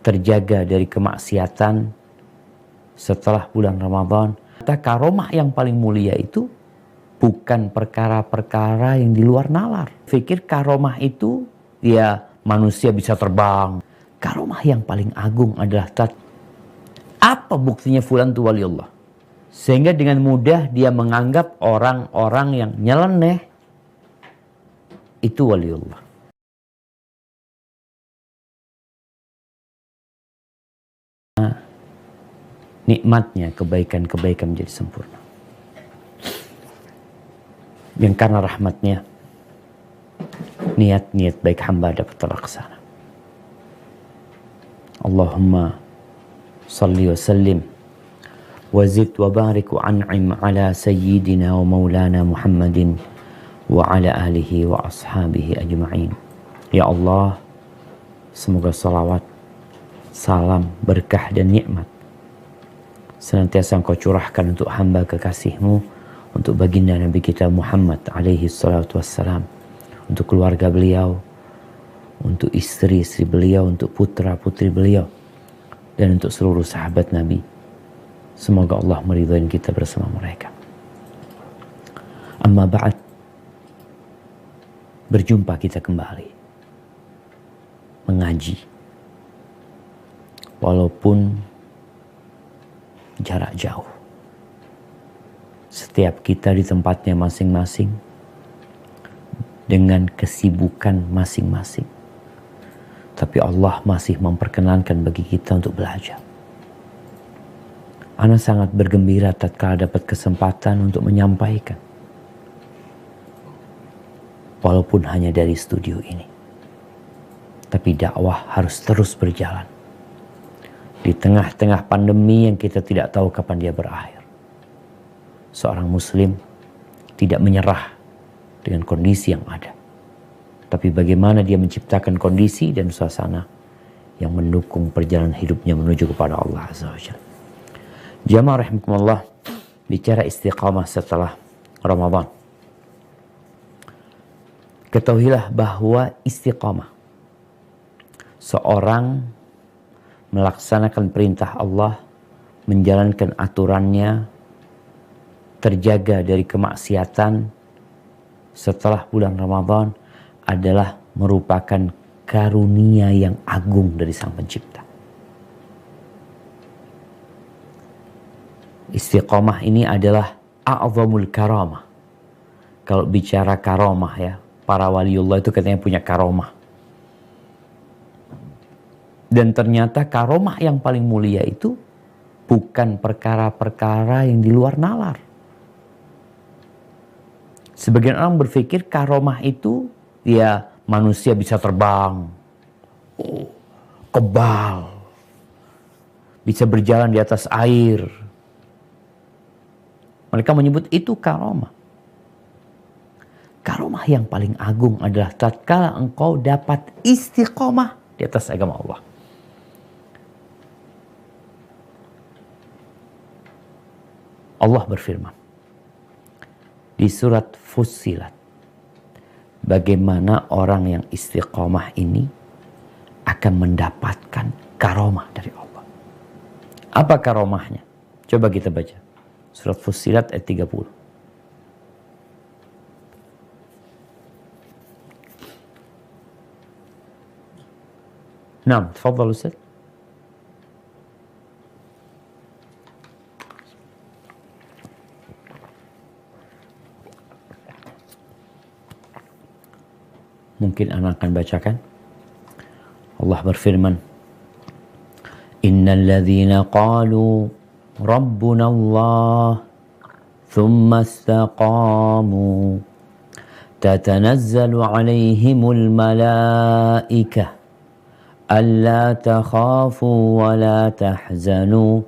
terjaga dari kemaksiatan setelah bulan Ramadan. Karomah yang paling mulia itu bukan perkara-perkara yang di luar nalar. Fikir karomah itu ya manusia bisa terbang. Karomah yang paling agung adalah apa buktinya fulan itu wali Allah. Sehingga dengan mudah dia menganggap orang-orang yang nyeleneh itu wali Allah. Nikmatnya kebaikan-kebaikan menjadi sempurna. Yang karena rahmatnya, niat-niat baik hamba dapat terlaksana. Allahumma salli wa sallim wa zid wa barik wa an'im ala sayyidina wa maulana Muhammadin wa ala alihi wa ashabihi ajma'in. Ya Allah, semoga salawat, salam, berkah dan nikmat senantiasa Engkau curahkan untuk hamba kekasih-Mu, untuk baginda Nabi kita Muhammad alaihi salatu wassalam, untuk keluarga beliau, untuk istri-istri beliau, untuk putra-putri beliau, dan untuk seluruh sahabat Nabi. Semoga Allah meridhai kita bersama mereka. Amma ba'd, berjumpa kita kembali mengaji, walaupun jarak jauh. Setiap kita di tempatnya masing-masing, dengan kesibukan masing-masing. Tapi Allah masih memperkenankan bagi kita untuk belajar. Ana sangat bergembira tatkala dapat kesempatan untuk menyampaikan. Walaupun hanya dari studio ini. Tapi dakwah harus terus berjalan. Di tengah-tengah pandemi yang kita tidak tahu kapan dia berakhir. Seorang muslim tidak menyerah dengan kondisi yang ada. Tapi bagaimana dia menciptakan kondisi dan suasana yang mendukung perjalanan hidupnya menuju kepada Allah Azza wa Jalla. Jamaah rahimakumullah, bicara istiqamah setelah Ramadan. Ketahuilah bahwa istiqamah, seorang melaksanakan perintah Allah, menjalankan aturannya, terjaga dari kemaksiatan setelah bulan Ramadan adalah merupakan karunia yang agung dari Sang Pencipta. Istiqomah ini adalah a'zamul karamah. Kalau bicara karamah ya, para waliullah itu katanya punya karamah. Dan ternyata karomah yang paling mulia itu bukan perkara-perkara yang di luar nalar. Sebagian orang berpikir karomah itu ya manusia bisa terbang, kebal, bisa berjalan di atas air. Mereka menyebut itu karomah. Karomah yang paling agung adalah tatkala engkau dapat istiqomah di atas agama Allah. Allah berfirman di surat Fussilat, bagaimana orang yang istiqomah ini akan mendapatkan karomah dari Allah. Apa karomahnya? Coba kita baca. Surat Fussilat ayat 30. Naam, tafadhal Ustaz. Mungkin anak akan bacakan. Allah berfirman, Innal ladzina qalu Rabbuna Allah thumma istaqamu tatanazzalu alaihimul malaikah alla takhafu wa la tahzanu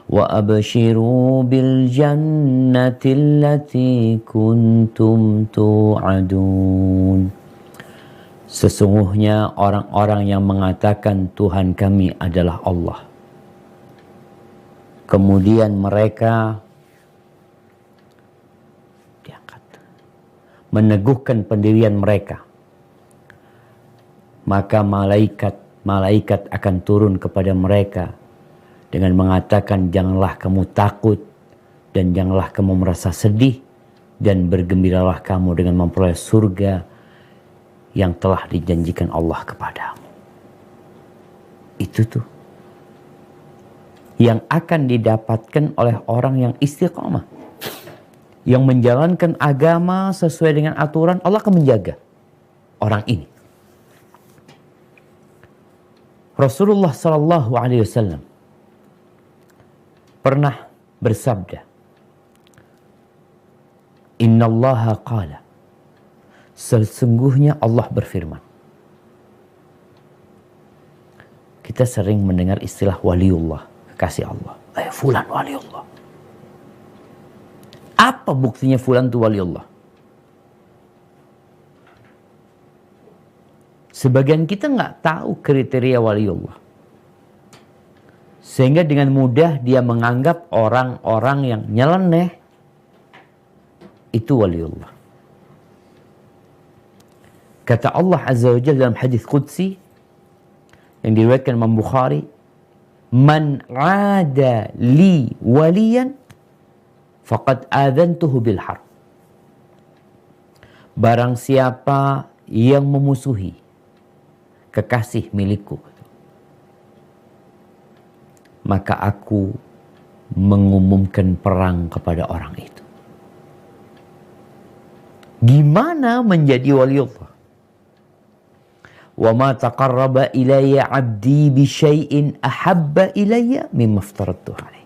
wa abshiru bil jannati allati kuntum tu'adun. Sesungguhnya orang-orang yang mengatakan Tuhan kami adalah Allah, kemudian mereka meneguhkan pendirian mereka, maka malaikat malaikat akan turun kepada mereka dengan mengatakan, janganlah kamu takut dan janganlah kamu merasa sedih, dan bergembiralah kamu dengan memperoleh surga yang telah dijanjikan Allah kepadamu. Itu tuh yang akan didapatkan oleh orang yang istiqamah, yang menjalankan agama sesuai dengan aturan. Allah akan menjaga orang ini. Rasulullah Sallallahu Alaihi Wasallam pernah bersabda, Innallaha qala, sesungguhnya Allah berfirman. Kita sering mendengar istilah waliullah, kekasih Allah. Fulan waliullah. Apa buktinya fulan itu waliullah? Sebagian kita nggak tahu kriteria waliullah. Sehingga dengan mudah dia menganggap orang-orang yang nyeleneh itu waliullah. Kata Allah Azza wa Jalla dalam hadis qudsi yang diriwayatkan Imam Bukhari, "Man 'ada li waliyan faqad adzantuhu bil harb." Barang siapa yang memusuhi kekasih milikku, maka aku mengumumkan perang kepada orang itu. Gimana menjadi waliullah? Wa ma taqarraba ilayya 'abdi bi syai'in ahabba ilayya mimma aftaradtu alaih.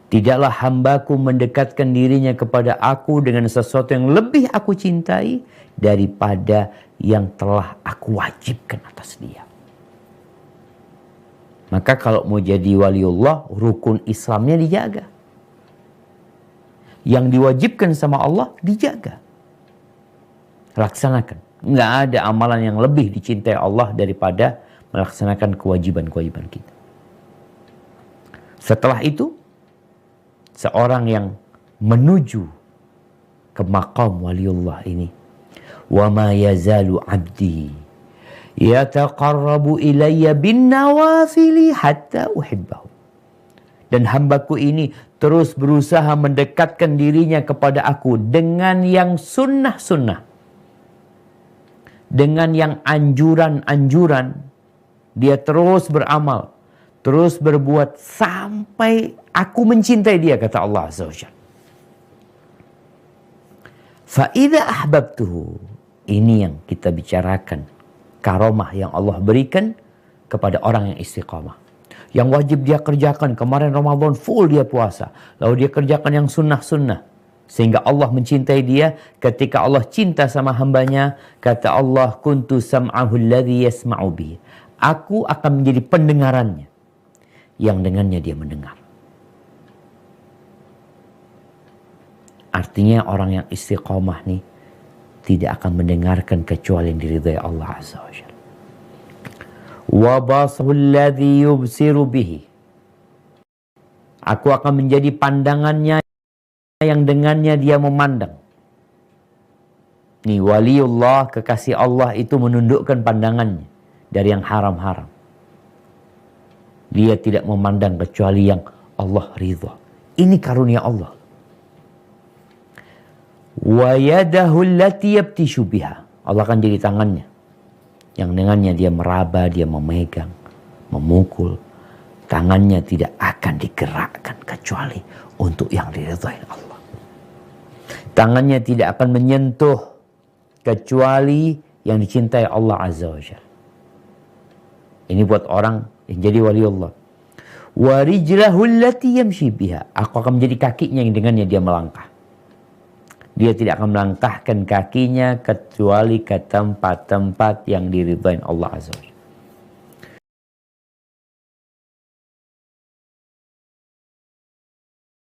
Tidaklah hambaku mendekatkan dirinya kepada aku dengan sesuatu yang lebih aku cintai daripada yang telah aku wajibkan atas dia. Maka kalau mau jadi waliullah, rukun Islamnya dijaga. Yang diwajibkan sama Allah dijaga. Laksanakan. Nggak ada amalan yang lebih dicintai Allah daripada melaksanakan kewajiban-kewajiban kita. Setelah itu, seorang yang menuju ke maqam waliullah ini, wa ma yazalu 'abdi yataqarrabu ilayya bin nawafili hatta uhibbahu. Dan hambaku ini terus berusaha mendekatkan dirinya kepada aku dengan yang sunnah-sunnah, dengan yang anjuran-anjuran. Dia terus beramal, terus berbuat sampai aku mencintai dia, kata Allah Azza wa Jalla. Fa idza ahbabtuhu, ini yang kita bicarakan, karomah yang Allah berikan kepada orang yang istiqamah. Yang wajib dia kerjakan, kemarin Ramadan full dia puasa, lalu dia kerjakan yang sunnah-sunnah, sehingga Allah mencintai dia. Ketika Allah cinta sama hambanya, kata Allah, kuntu sam'ahu alladhi yasma'u bihi, aku akan menjadi pendengarannya yang dengannya dia mendengar. Artinya orang yang istiqamah nih tidak akan mendengarkan kecuali yang diridhai Allah Azza wa Jalla. Wa basahu alladhi yubsiru bihi, aku akan menjadi pandangannya yang dengannya dia memandang. Nih waliullah, kekasih Allah itu menundukkan pandangannya dari yang haram-haram. Dia tidak memandang kecuali yang Allah ridha. Ini karunia Allah. Wa yadahu allati yabtishu biha, Allah akan jadi tangannya yang dengannya dia meraba, dia memegang, memukul. Tangannya tidak akan digerakkan kecuali untuk yang diridhai Allah. Tangannya tidak akan menyentuh kecuali yang dicintai Allah Azza wa Jalla. Ini buat orang yang jadi waliullah. Wa rijlahu allati yamshi biha, aku akan menjadi kakinya yang dengannya dia melangkah. Dia tidak akan melangkahkan kakinya kecuali ke tempat-tempat yang diridhai Allah Azza wa Jalla.